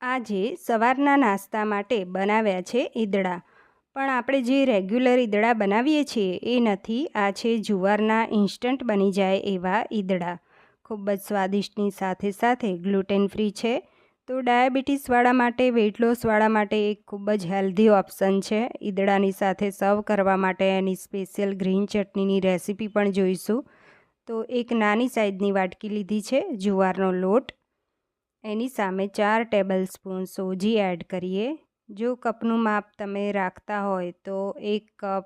આજે સવારના નાસ્તા માટે બનાવ્યા છે ઈદડા, પણ આપણે જે રેગ્યુલર ઈદડા બનાવીએ છીએ એ નથી. આ છે જુવારના ઇન્સ્ટન્ટ બની જાય એવા ઈદડા. ખૂબ જ સ્વાદિષ્ટની સાથે સાથે ગ્લુટેન ફ્રી છે. તો ડાયાબિટીસવાળા માટે, વેઇટ લોસવાળા માટે એક ખૂબ જ હેલ્ધી ઓપ્શન છે. ઈદડાની સાથે સર્વ કરવા માટે એની સ્પેશિયલ ગ્રીન ચટણીની રેસીપી પણ જોઈશું. તો એક નાની સાઇઝની વાટકી લીધી છે જુવારનો લોટ. એની સામે 4 ટેબલ સ્પૂન સોજી એડ કરીએ. જો કપનું માપ તમે રાખતા હોય તો 1 કપ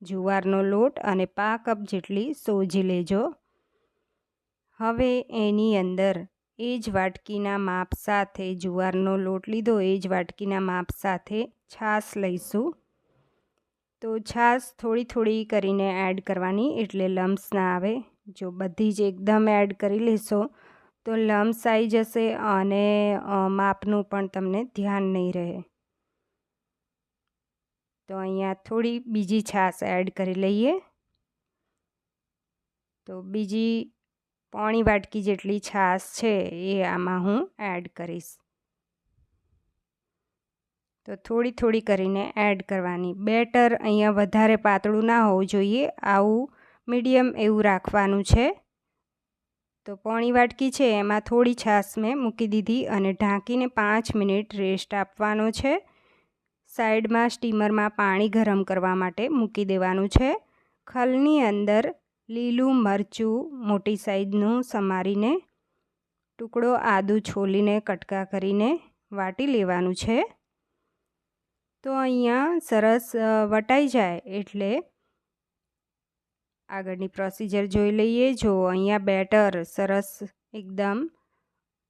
જુવારનો લોટ અને 5 કપ જેટલી સોજી લેજો. હવે એની અંદર એ જ વાટકીના માપ સાથે જુવારનો લોટ લીધો, એ જ વાટકીના માપ સાથે છાશ લઈશું. તો છાશ થોડી થોડી કરીને એડ કરવાની, એટલે લમ્સ ના આવે. જો બધી જ એકદમ એડ કરી લેશો તો લમ્સ આવી જશે અને માપનું પણ તમને ધ્યાન નહીં રહે. તો અહીંયા થોડી બીજી છાશ એડ કરી લઈએ. તો બીજી પોણી વાટકી જેટલી છાશ છે એ આમાં હું એડ કરીશ. તો થોડી થોડી કરીને એડ કરવાની. બેટર અહીંયા વધારે પાતળું ના હોવું જોઈએ, આવું મીડિયમ એવું રાખવાનું છે. તો પોણી વાટકી છે એમાં થોડી છાશ મેં મૂકી દીધી અને ઢાંકીને 5 મિનિટ રેસ્ટ આપવાનો છે. સાઈડમાં સ્ટીમરમાં પાણી ગરમ કરવા માટે મૂકી દેવાનું છે. ખલની અંદર લીલું મરચું મોટી સાઈઝનું સમારીને, ટુકડો આદું છોલીને કટકા કરીને વાટી લેવાનું છે. તો અહીંયા સરસ વટાઈ જાય એટલે આગળની પ્રોસિજર જોઈ લઈએ. જો અહીંયા બેટર સરસ એકદમ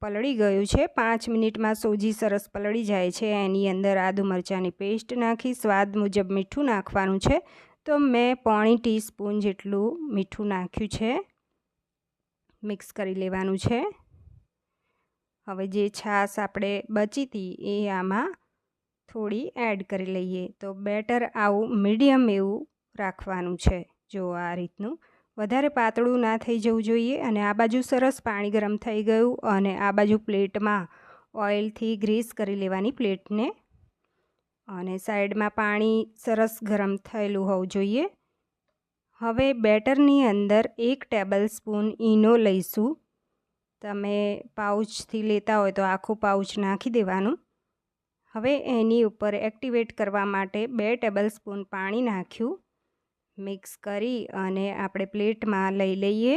પલળી ગયું છે. 5 મિનિટમાં સોજી સરસ પલળી જાય છે. એની અંદર આદુ મરચાંની પેસ્ટ નાખી સ્વાદ મુજબ મીઠું નાખવાનું છે. તો મેં પોણી ટીસ્પૂન જેટલું મીઠું નાખ્યું છે. મિક્સ કરી લેવાનું છે. હવે જે છાશ આપણે બચી હતી એ આમાં થોડી એડ કરી લઈએ. તો બેટર આવું મીડિયમ એવું રાખવાનું છે. જો આ રીતનું, વધારે પાતળું ના થઈ જવું જોઈએ. અને આ બાજુ સરસ પાણી ગરમ થઈ ગયું અને આ બાજુ પ્લેટમાં ઓઇલથી ગ્રીસ કરી લેવાની પ્લેટને. અને સાઈડમાં પાણી સરસ ગરમ થયેલું હોવું જોઈએ. હવે બેટરની અંદર 1 ટેબલ સ્પૂન ઈનો લઈશું. તમે પાઉચથી લેતા હોય તો આખું પાઉચ નાખી દેવાનું. હવે એની ઉપર એક્ટિવેટ કરવા માટે 2 ટેબલ સ્પૂન પાણી નાખ્યું. મિક્સ કરી અને આપણે પ્લેટમાં લઈ લઈએ.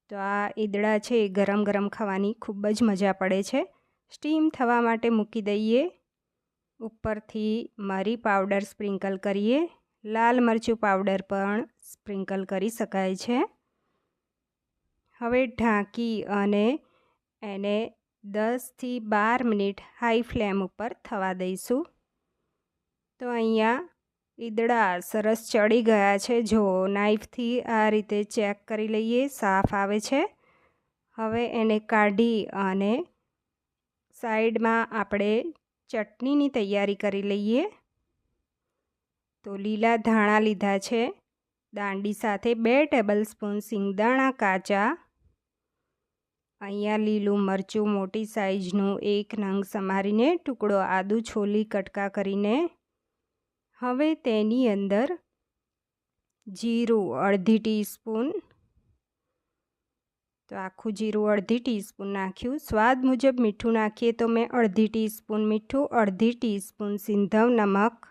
તો આ ઈદડા છે એ ગરમ ગરમ ખાવાની ખૂબ જ મજા પડે છે. સ્ટીમ થવા માટે મૂકી દઈએ. ઉપરથી મરી પાવડર સ્પ્રિંકલ કરીએ. લાલ મરચું પાવડર પણ સ્પ્રિંકલ કરી શકાય છે. હવે ઢાંકી અને એને 10 થી 12 મિનિટ હાઈ ફ્લેમ ઉપર થવા દઈશું. તો અહીંયા ઈદડા સરસ ચડી ગયા છે. જો નાઈફથી આ રીતે ચેક કરી લઈએ, સાફ આવે છે. હવે એને કાઢી અને સાઈડમાં આપણે ચટણીની તૈયારી કરી લઈએ. તો લીલા ધાણા લીધા છે દાંડી સાથે, 2 ટેબલ સ્પૂન સિંગદાણા કાચા, અહીંયા લીલું મરચું મોટી સાઈઝનું 1 નંગ સમારીને, ટુકડો આદું છોલી કટકા કરીને. હવે તેની અંદર જીરું અડધી ટીસ્પૂન, તો આખું જીરું અડધી ટીસ્પૂન નાખ્યું. સ્વાદ મુજબ મીઠું નાખીએ તો મેં અડધી ટીસ્પૂન મીઠું, અડધી ટીસ્પૂન સિંધવ નમક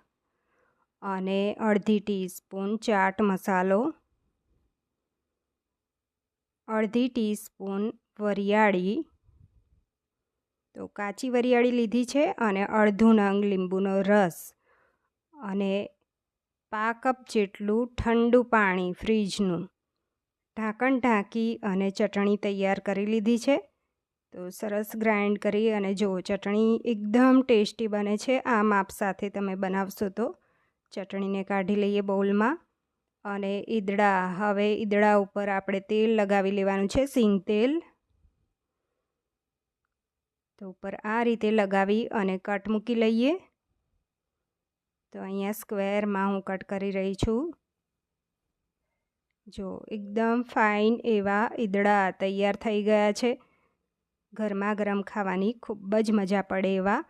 અને અડધી ટીસ્પૂન ચાટ મસાલો, અડધી ટીસ્પૂન વરિયાળી, તો કાચી વરિયાળી લીધી છે, અને અડધું નંગ લીંબુનો રસ, અને 5 કપ જેટલું ઠંડુ પાણી ફ્રીજનું. ઢાંકણ ઢાંકી અને ચટણી તૈયાર કરી લીધી છે. તો સરસ ગ્રાઇન્ડ કરી અને જો ચટણી એકદમ ટેસ્ટી બને છે. આ માપ સાથે તમે બનાવશો તો. ચટણીને કાઢી લઈએ બાઉલમાં. અને ઈદડા, હવે ઈદડા ઉપર આપણે તેલ લગાવી લેવાનું છે, સિંગ તેલ. તો ઉપર આ રીતે લગાવી અને કટ મૂકી લઈએ. તો અહીંયા સ્ક્વેરમાં હું કટ કરી રહી છું. જો એકદમ ફાઇન એવા ઈદડા તૈયાર થઈ ગયા છે. ગરમા ગરમ ખાવાની ખૂબ જ મજા પડે એવા.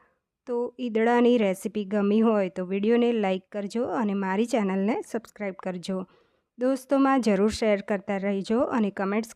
તો ઈદડાની રેસીપી ગમી હોય તો વિડીયોને લાઈક કરજો અને મારી ચેનલને સબસ્ક્રાઈબ કરજો. દોસ્તોમાં જરૂર શેર કરતા રહેજો અને કમેન્ટ્સ